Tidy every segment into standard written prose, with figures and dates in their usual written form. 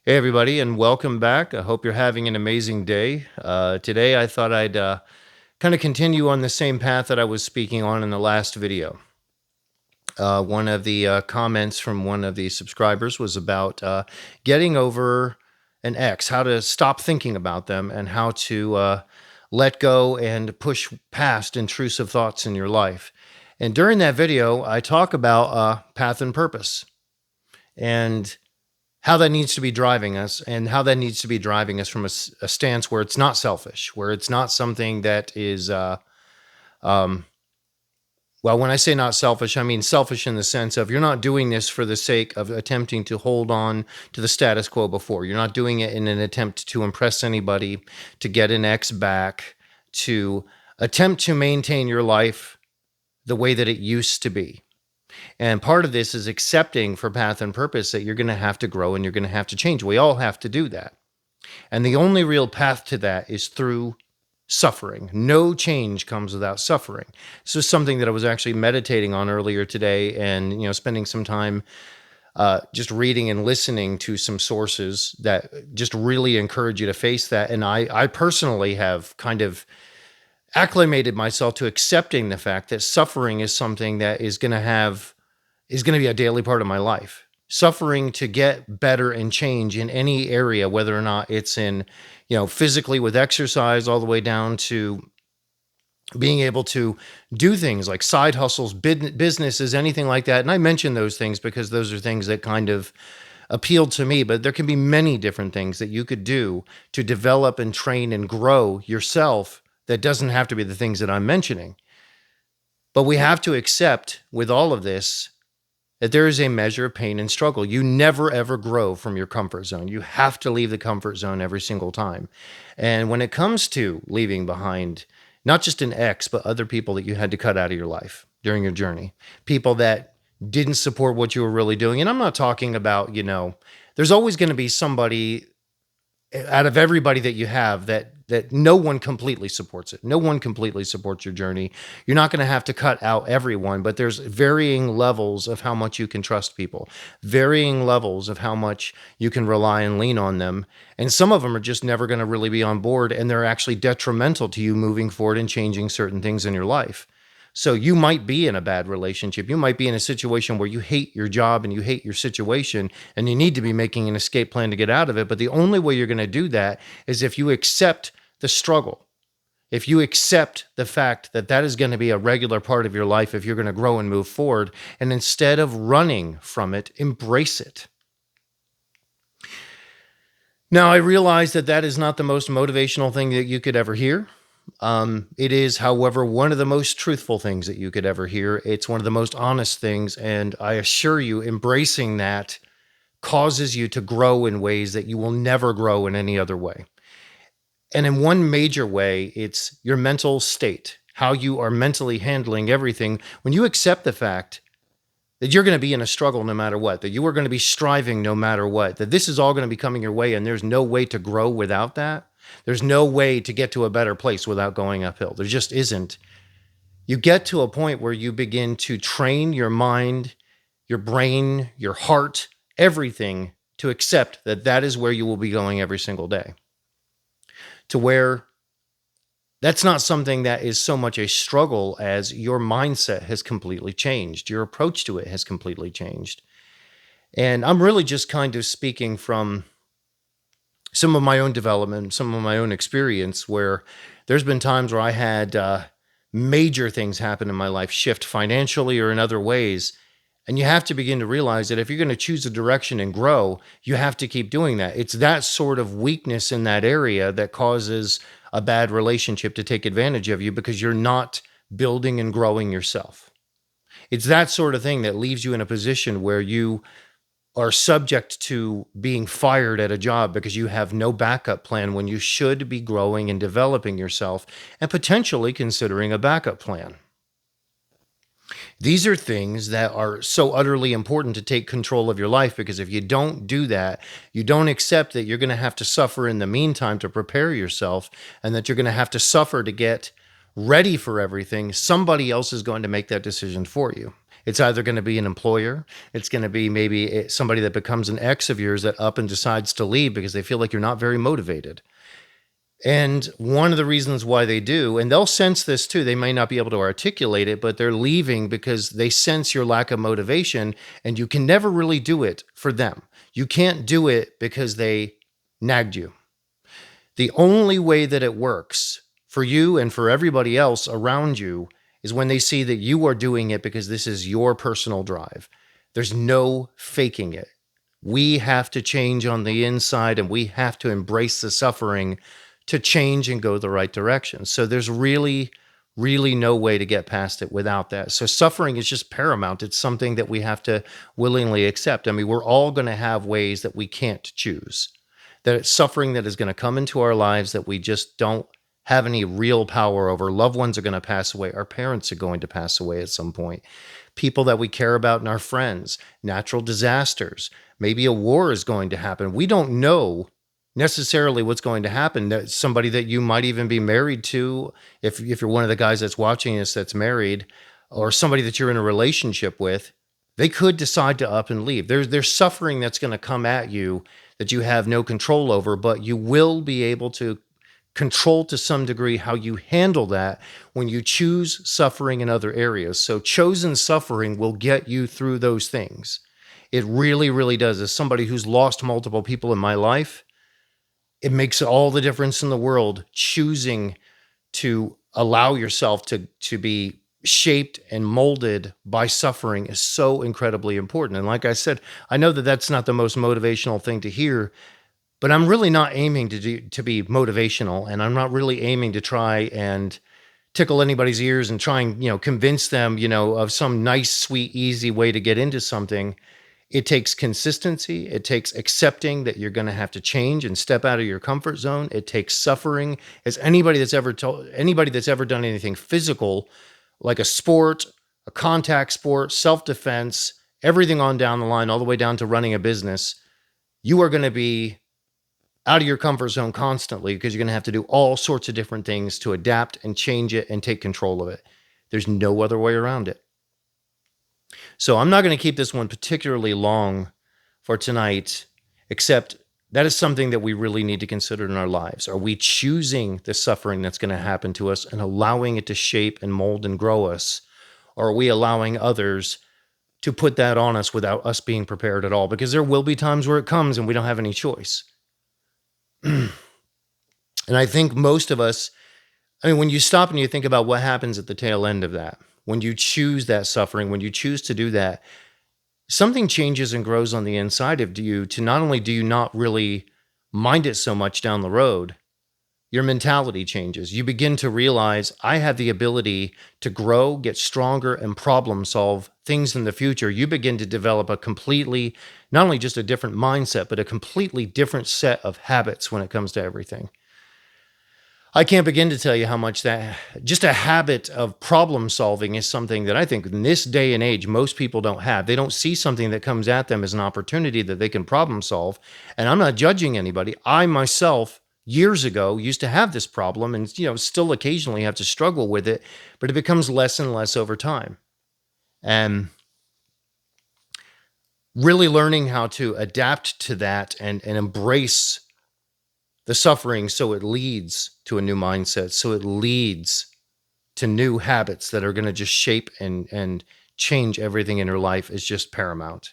Hey, everybody, and welcome back. I hope you're having an amazing day. Today, I thought I'd kind of continue on the same path that I was speaking on in the last video. One of the comments from one of the subscribers was about getting over an ex, how to stop thinking about them, and how to let go and push past intrusive thoughts in your life. And during that video, I talk about path and purpose. And how that needs to be driving us and how that needs to be driving us from a stance where it's not selfish, where it's not something that is, um, well, when I say not selfish, I mean selfish in the sense of you're not doing this for the sake of attempting to hold on to the status quo before. You're not doing it in an attempt to impress anybody, to get an ex back, to attempt to maintain your life the way that it used to be. And part of this is accepting for path and purpose that you're going to have to grow and you're going to have to change. We all have to do that. And the only real path to that is through suffering. No change comes without suffering. This is something that I was actually meditating on earlier today and, spending some time just reading and listening to some sources that just really encourage you to face that. And I personally have kind of acclimated myself to accepting the fact that suffering is something that is going to be a daily part of my life. Suffering to get better and change in any area, whether or not it's in, physically with exercise, all the way down to being able to do things like side hustles, businesses, anything like that. And I mention those things because those are things that kind of appealed to me, but there can be many different things that you could do to develop and train and grow yourself that doesn't have to be the things that I'm mentioning. But we have to accept with all of this that there is a measure of pain and struggle. You never, ever grow from your comfort zone. You have to leave the comfort zone every single time. And when it comes to leaving behind, not just an ex, but other people that you had to cut out of your life during your journey, people that didn't support what you were really doing. And I'm not talking about, there's always going to be somebody out of everybody that you have that no one completely supports it. No one completely supports your journey. You're not going to have to cut out everyone, but there's varying levels of how much you can trust people, varying levels of how much you can rely and lean on them. And some of them are just never going to really be on board, and they're actually detrimental to you moving forward and changing certain things in your life. So you might be in a bad relationship. You might be in a situation where you hate your job and you hate your situation and you need to be making an escape plan to get out of it. But the only way you're going to do that is if you accept the struggle. If you accept the fact that that is going to be a regular part of your life, if you're going to grow and move forward, and instead of running from it, embrace it. Now, I realize that that is not the most motivational thing that you could ever hear. It is, however, one of the most truthful things that you could ever hear. It's one of the most honest things. And I assure you, embracing that causes you to grow in ways that you will never grow in any other way. And in one major way, it's your mental state, how you are mentally handling everything. When you accept the fact that you're going to be in a struggle no matter what, that you are going to be striving no matter what, that this is all going to be coming your way and there's no way to grow without that. There's no way to get to a better place without going uphill. There just isn't. You get to a point where you begin to train your mind, your brain, your heart, everything to accept that that is where you will be going every single day. To where that's not something that is so much a struggle as your mindset has completely changed. Your approach to it has completely changed. And I'm really just kind of speaking from some of my own development, some of my own experience, where there's been times where I had major things happen in my life, shift financially or in other ways. And you have to begin to realize that if you're going to choose a direction and grow, you have to keep doing that. It's that sort of weakness in that area that causes a bad relationship to take advantage of you because you're not building and growing yourself. It's that sort of thing that leaves you in a position where you are subject to being fired at a job because you have no backup plan when you should be growing and developing yourself and potentially considering a backup plan. These are things that are so utterly important to take control of your life, because if you don't do that, you don't accept that you're going to have to suffer in the meantime to prepare yourself, and that you're going to have to suffer to get ready for everything. Somebody else is going to make that decision for you. It's either going to be an employer, it's going to be maybe somebody that becomes an ex of yours that up and decides to leave because they feel like you're not very motivated. And one of the reasons why they do, and they'll sense this too, they may not be able to articulate it, but they're leaving because they sense your lack of motivation, and you can never really do it for them. You can't do it because they nagged you. The only way that it works for you and for everybody else around you is when they see that you are doing it because this is your personal drive. There's no faking it. We have to change on the inside, and we have to embrace the suffering to change and go the right direction. So there's really, really no way to get past it without that. So suffering is just paramount. It's something that we have to willingly accept. I mean, we're all going to have ways that we can't choose, that it's suffering that is going to come into our lives that we just don't have any real power over. Loved ones are going to pass away. Our parents are going to pass away at some point. People that we care about and our friends, natural disasters, maybe a war is going to happen. We don't know necessarily what's going to happen. That somebody that you might even be married to, if you're one of the guys that's watching this that's married, or somebody that you're in a relationship with, they could decide to up and leave. There's suffering that's going to come at you that you have no control over, but you will be able to control to some degree how you handle that when you choose suffering in other areas. So chosen suffering will get you through those things. It really, really does. As somebody who's lost multiple people in my life, it makes all the difference in the world. Choosing to allow yourself to be shaped and molded by suffering is so incredibly important. And like I said, I know that that's not the most motivational thing to hear, but I'm really not aiming to be motivational, and I'm not really aiming to try and tickle anybody's ears and try and, convince them, of some nice, sweet, easy way to get into something. It takes consistency. It takes accepting that you're going to have to change and step out of your comfort zone. It takes suffering. As anybody that's ever done anything physical, like a sport, a contact sport, self-defense, everything on down the line, all the way down to running a business, you are going to be out of your comfort zone constantly because you're going to have to do all sorts of different things to adapt and change it and take control of it. There's no other way around it. So I'm not going to keep this one particularly long for tonight, except that is something that we really need to consider in our lives. Are we choosing the suffering that's going to happen to us and allowing it to shape and mold and grow us? Or are we allowing others to put that on us without us being prepared at all? Because there will be times where it comes and we don't have any choice. And I think most of us, when you stop and you think about what happens at the tail end of that, when you choose that suffering, when you choose to do that, something changes and grows on the inside of you. To not only do you not really mind it so much down the road, your mentality changes. You begin to realize, I have the ability to grow, get stronger, and problem solve things in the future. You begin to develop a completely, not only just a different mindset, but a completely different set of habits when it comes to everything. I can't begin to tell you how much that, just a habit of problem solving is something that I think in this day and age, most people don't have. They don't see something that comes at them as an opportunity that they can problem solve. And I'm not judging anybody. I myself, years ago, used to have this problem and, still occasionally have to struggle with it, but it becomes less and less over time. And really learning how to adapt to that and embrace the suffering so it leads to a new mindset, so it leads to new habits that are going to just shape and change everything in your life is just paramount.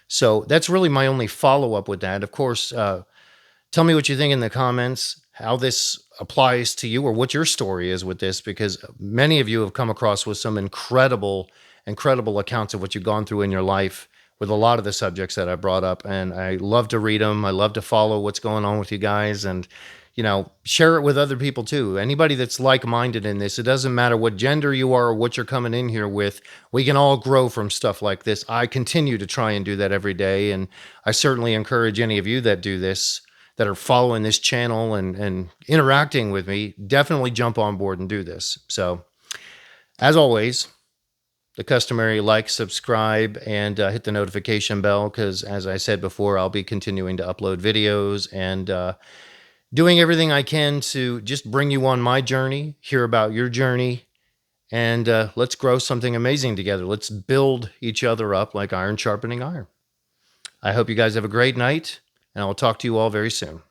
So that's really my only follow-up with that. Of course, tell me what you think in the comments, how this applies to you or what your story is with this, because many of you have come across with some incredible accounts of what you've gone through in your life with a lot of the subjects that I brought up. And I love to read them. I love to follow what's going on with you guys and, share it with other people too. Anybody that's like-minded in this, it doesn't matter what gender you are or what you're coming in here with. We can all grow from stuff like this. I continue to try and do that every day. And I certainly encourage any of you that do this, that are following this channel and interacting with me, definitely jump on board and do this. So as always, the customary like, subscribe, and hit the notification bell, because as I said before, I'll be continuing to upload videos and doing everything I can to just bring you on my journey, hear about your journey, and let's grow something amazing together. Let's build each other up like iron sharpening iron. I hope you guys have a great night, and I'll talk to you all very soon.